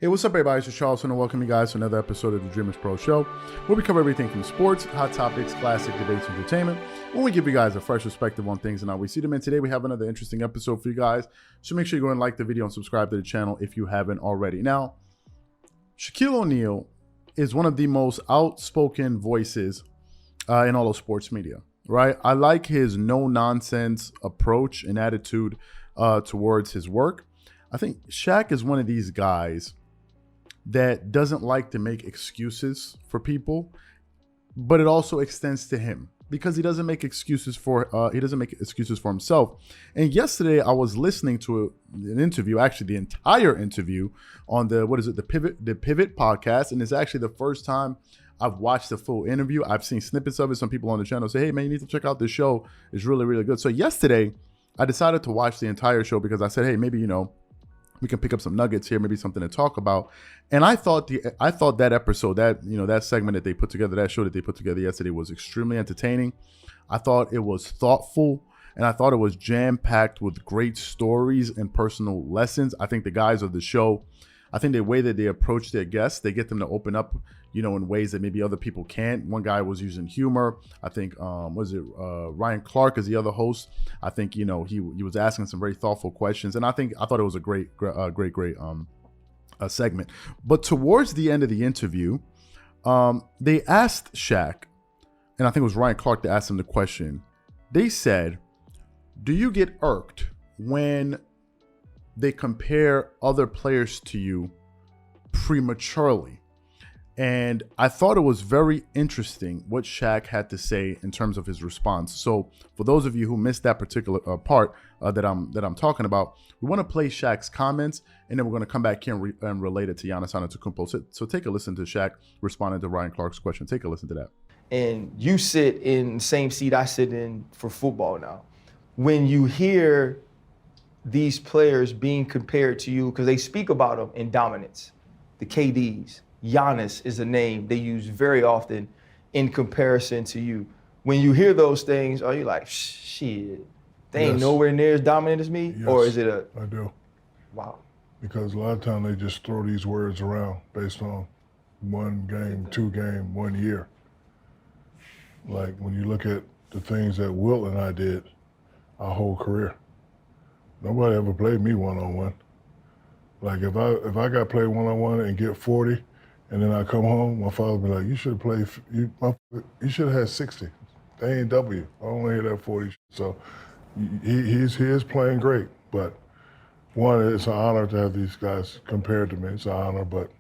Hey, what's up, everybody? It's Charleston, and welcome you guys to another episode of the Dreamerspro Show, where we cover everything from sports, hot topics, classic debates, and entertainment, when we give you guys a fresh perspective on things and how we see them. And today we have another interesting episode for you guys, so make sure you go and like the video and subscribe to the channel if you haven't already. Now, Shaquille O'Neal is one of the most outspoken voices in all of sports media, right? I like his no-nonsense approach and attitude towards his work. I think Shaq is one of these guys that doesn't like to make excuses for people, but it also extends to him because he doesn't make excuses for himself. And yesterday I was listening to an interview, actually the entire interview on the Pivot podcast, and it's actually the first time I've watched the full interview. I've seen snippets of it. Some people on the channel say, "Hey man, you need to check out this show. It's really, really good." So yesterday I decided to watch the entire show because I said, "Hey, maybe we can pick up some nuggets here, maybe something to talk about." And I thought that episode, that segment that they put together, that show that they put together yesterday was extremely entertaining. I thought it was thoughtful, and I thought it was jam-packed with great stories and personal lessons. I think the guys of the show, I think the way that they approach their guests, they get them to open up, in ways that maybe other people can't. One guy was using humor. I think, Ryan Clark is the other host. I think, he was asking some very thoughtful questions. And I thought it was a great segment. But towards the end of the interview, they asked Shaq, and I think it was Ryan Clark that asked him the question. They said, "Do you get irked when they compare other players to you prematurely?" And I thought it was very interesting what Shaq had to say in terms of his response. So for those of you who missed that particular part that I'm talking about, we want to play Shaq's comments, and then we're going to come back here and relate it to Giannis Antetokounmpo. So take a listen to Shaq responding to Ryan Clark's question. Take a listen to that. And you sit in the same seat I sit in for football now. When you hear these players being compared to you, because they speak about them in dominance, the KDs, Giannis is a name they use very often in comparison to you. When you hear those things, are you like, shit, they ain't nowhere near as dominant as me? Yes, or is it I do. Wow. Because a lot of times they just throw these words around based on one game, 2 game, 1 year. Like when you look at the things that Wilt and I did our whole career, nobody ever played me one-on-one. Like if I got played one-on-one and get 40, and then I come home, my father be like, "You should have played. You should have had 60. They ain't W. I don't want to hear that 40." So he is playing great, but one, it's an honor to have these guys compared to me. It's an honor, but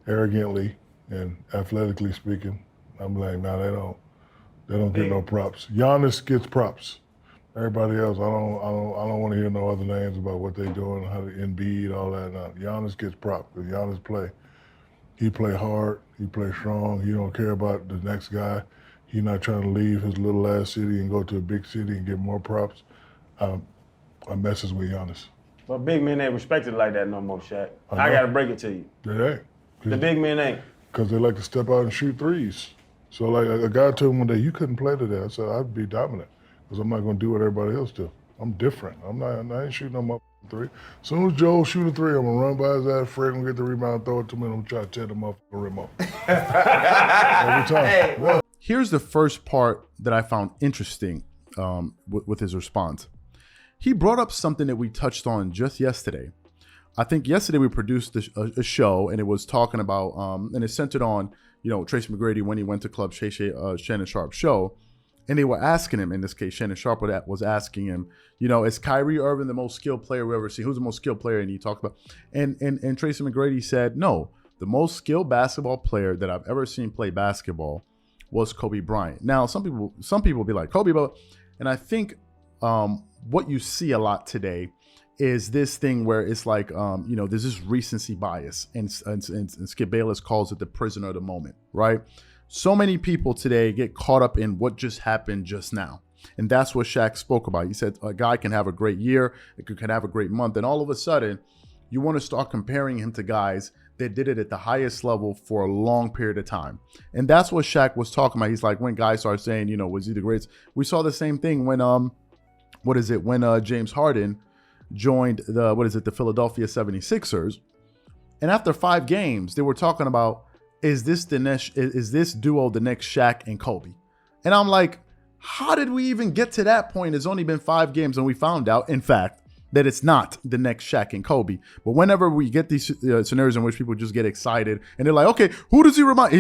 arrogantly and athletically speaking, I'm like, nah, they don't get no props. Giannis gets props. Everybody else, I don't want to hear no other names about what they doing, how to Embiid, all that. No. Giannis gets props. Because Giannis play. He play hard. He play strong. He don't care about the next guy. He not trying to leave his little ass city and go to a big city and get more props. I messes with Giannis. But big men ain't respected like that no more, Shaq. I gotta break it to you. They ain't. The big men ain't. Because they like to step out and shoot threes. So like a guy told me one day, "You couldn't play today." I said, "I'd be dominant because I'm not gonna do what everybody else do. I'm different. I ain't shooting no more three. As soon as Joe shoot a three, I'm gonna run by his ass, Fred gonna get the rebound, throw it to me, and I'm gonna try to tear the motherfucking rim off." Every time. Hey. Yeah. Here's the first part that I found interesting with his response. He brought up something that we touched on just yesterday. I think yesterday we produced a show, and it was talking about, and it centered on, Tracy McGrady when he went to Club Shannon Sharp's show. And they were asking him, in this case, Shannon Sharp was asking him, is Kyrie Irving the most skilled player we ever seen? Who's the most skilled player? And he talked about, and Tracy McGrady said, no, the most skilled basketball player that I've ever seen play basketball was Kobe Bryant. Now, some people be like Kobe, and I think what you see a lot today is this thing where it's like, there's this recency bias, and Skip Bayless calls it the prisoner of the moment, right? So many people today get caught up in what just happened just now. And that's what Shaq spoke about. He said a guy can have a great year, can have a great month, and all of a sudden, you want to start comparing him to guys that did it at the highest level for a long period of time. And that's what Shaq was talking about. He's like, when guys start saying, was he the greatest? We saw the same thing when, James Harden joined the Philadelphia 76ers. And after 5 games, they were talking about, is this duo the next Shaq and Kobe? And I'm like, how did we even get to that point? It's only been 5 games, and we found out, in fact, that it's not the next Shaq and Kobe. But whenever we get these scenarios in which people just get excited and they're like, okay, who does he remind?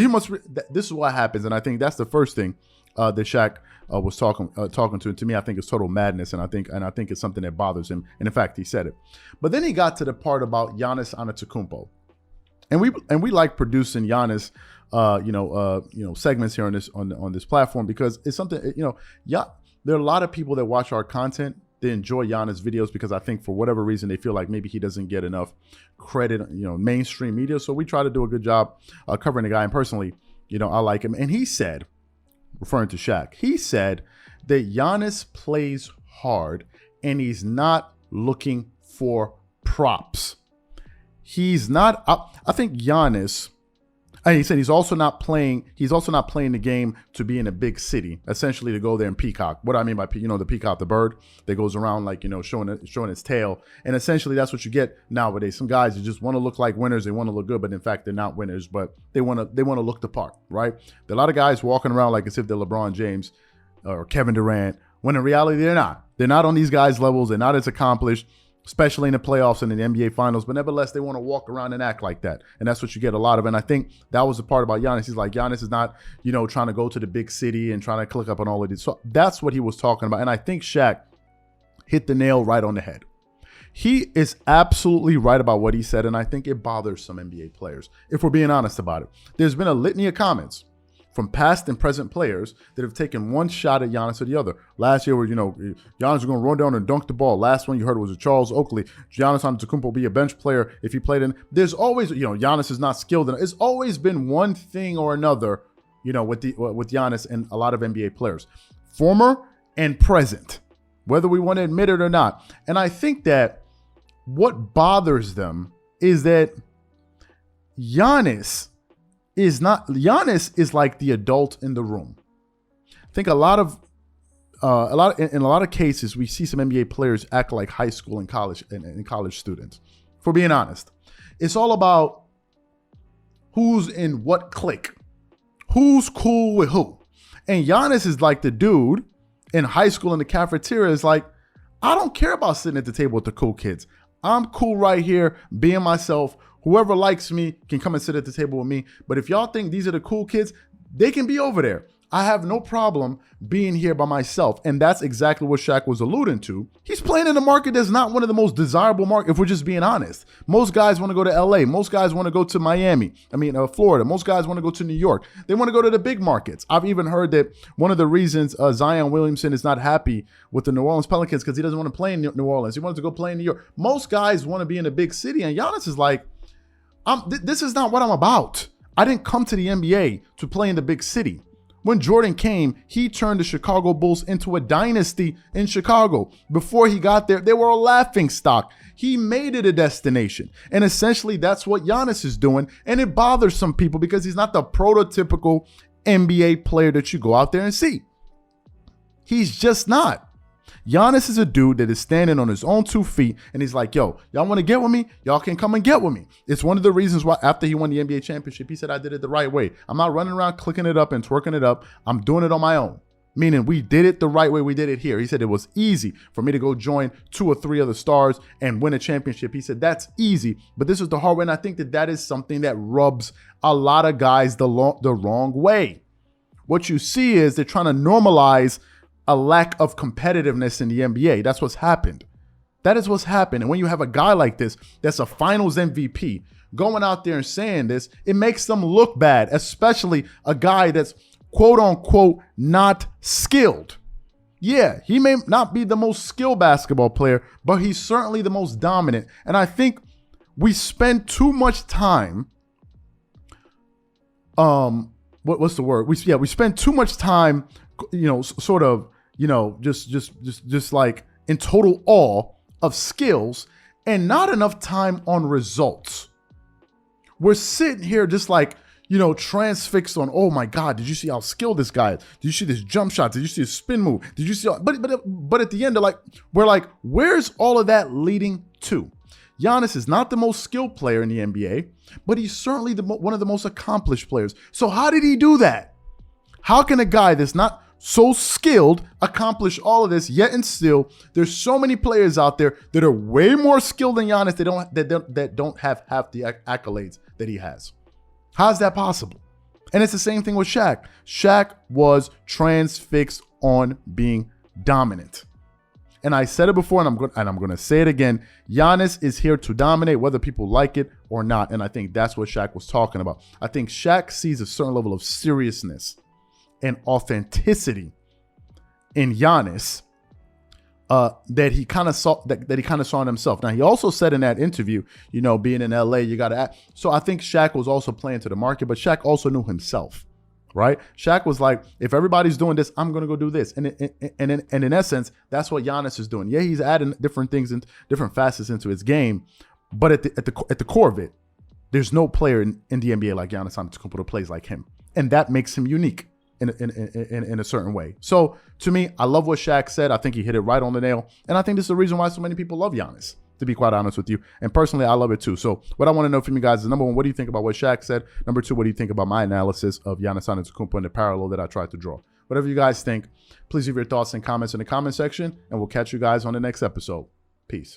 This is what happens, and I think that's the first thing that Shaq was talking to. And to me, I think it's total madness, and I think it's something that bothers him. And in fact, he said it. But then he got to the part about Giannis Antetokounmpo, and we like producing Giannis, segments here on this platform, because it's something, there are a lot of people that watch our content. They enjoy Giannis videos because I think for whatever reason they feel like maybe he doesn't get enough credit, mainstream media. So we try to do a good job covering the guy. And personally, I like him. And he said, referring to Shaq, he said that Giannis plays hard and he's not looking for props. He's not. I think Giannis. And he said he's also not playing the game to be in a big city, essentially to go there and peacock. What I mean by the peacock, the bird that goes around showing its tail. And essentially that's what you get nowadays. Some guys that just want to look like winners, they want to look good, but in fact they're not winners, but they want to look the part, right? There are a lot of guys walking around like as if they're LeBron James or Kevin Durant, when in reality they're not. They're not on these guys' levels. They're not as accomplished, especially in the playoffs and in the NBA Finals. But nevertheless, they want to walk around and act like that. And that's what you get a lot of. And I think that was the part about Giannis. He's like, Giannis is not, trying to go to the big city and trying to click up on all of this. So that's what he was talking about. And I think Shaq hit the nail right on the head. He is absolutely right about what he said. And I think it bothers some NBA players, if we're being honest about it. There's been a litany of comments from past and present players that have taken one shot at Giannis or the other. Last year, Giannis was going to run down and dunk the ball. Last one you heard was Charles Oakley. Giannis Antetokounmpo will be a bench player if he played in. There's always, Giannis is not skilled enough. It's always been one thing or another, with Giannis and a lot of NBA players, former and present, whether we want to admit it or not. And I think that what bothers them is that Giannis is like the adult in the room. I think in a lot of cases, we see some NBA players act like high school and college students. For being honest, it's all about who's in what clique, who's cool with who. And Giannis is like the dude in high school in the cafeteria is like, I don't care about sitting at the table with the cool kids. I'm cool right here being myself. Whoever likes me can come and sit at the table with me. But if y'all think these are the cool kids, they can be over there. I have no problem being here by myself. And that's exactly what Shaq was alluding to. He's playing in a market that's not one of the most desirable markets, if we're just being honest. Most guys want to go to LA. Most guys want to go to Florida. Most guys want to go to New York. They want to go to the big markets. I've even heard that one of the reasons Zion Williamson is not happy with the New Orleans Pelicans because he doesn't want to play in New Orleans. He wants to go play in New York. Most guys want to be in a big city. And Giannis is like, this is not what I'm about. I didn't come to the NBA to play in the big city. When Jordan came, he turned the Chicago Bulls into a dynasty in Chicago. Before he got there, they were a laughingstock. He made it a destination. And essentially, that's what Giannis is doing. And it bothers some people because he's not the prototypical NBA player that you go out there and see. He's just not. Giannis is a dude that is standing on his own 2 feet, and he's like, yo, y'all want to get with me? Y'all can come and get with me. It's one of the reasons why after he won the NBA championship, he said, I did it the right way. I'm not running around clicking it up and twerking it up. I'm doing it on my own. Meaning we did it the right way. We did it here. He said it was easy for me to go join 2 or 3 other stars and win a championship. He said that's easy, but this is the hard way. And I think that is something that rubs a lot of guys the wrong way. What you see is they're trying to normalize a lack of competitiveness in the NBA. That's what's happened. That is what's happened. And when you have a guy like this, that's a finals MVP, going out there and saying this, it makes them look bad, especially a guy that's quote unquote not skilled. Yeah, he may not be the most skilled basketball player, but he's certainly the most dominant. And I think we spend too much time, what's the word? We spend too much time, just like in total awe of skills and not enough time on results. We're sitting here just like, transfixed on, oh my God, did you see how skilled this guy is? Did you see this jump shot? Did you see his spin move? Did you see, but at the end, we're like, where's all of that leading to? Giannis is not the most skilled player in the NBA, but he's certainly one of the most accomplished players. So how did he do that? How can a guy that's not so skilled accomplish all of this, yet and still there's so many players out there that are way more skilled than Giannis that don't have half the accolades that he has? How's that possible? And it's the same thing with Shaq. Shaq was transfixed on being dominant. And I said it before, and I'm going to say it again. Giannis is here to dominate, whether people like it or not. And I think that's what Shaq was talking about. I think Shaq sees a certain level of seriousness and authenticity in Giannis that he kind of saw in himself. Now, he also said in that interview, you know, being in LA, you got to act. So I think Shaq was also playing to the market, but Shaq also knew himself, right? Shaq was like, if everybody's doing this, I'm going to go do this. And in essence, that's what Giannis is doing. Yeah, he's adding different things and different facets into his game, but at the core of it, there's no player in the NBA like Giannis Antetokounmpo that plays like him, and that makes him unique in a certain way. So to me, I love what Shaq said. I think he hit it right on the nail. And I think this is the reason why so many people love Giannis, to be quite honest with you. And personally, I love it too. So what I want to know from you guys is, number one, what do you think about what Shaq said? Number two, what do you think about my analysis of Giannis Antetokounmpo and the parallel that I tried to draw? Whatever you guys think, please leave your thoughts and comments in the comment section, and we'll catch you guys on the next episode. Peace.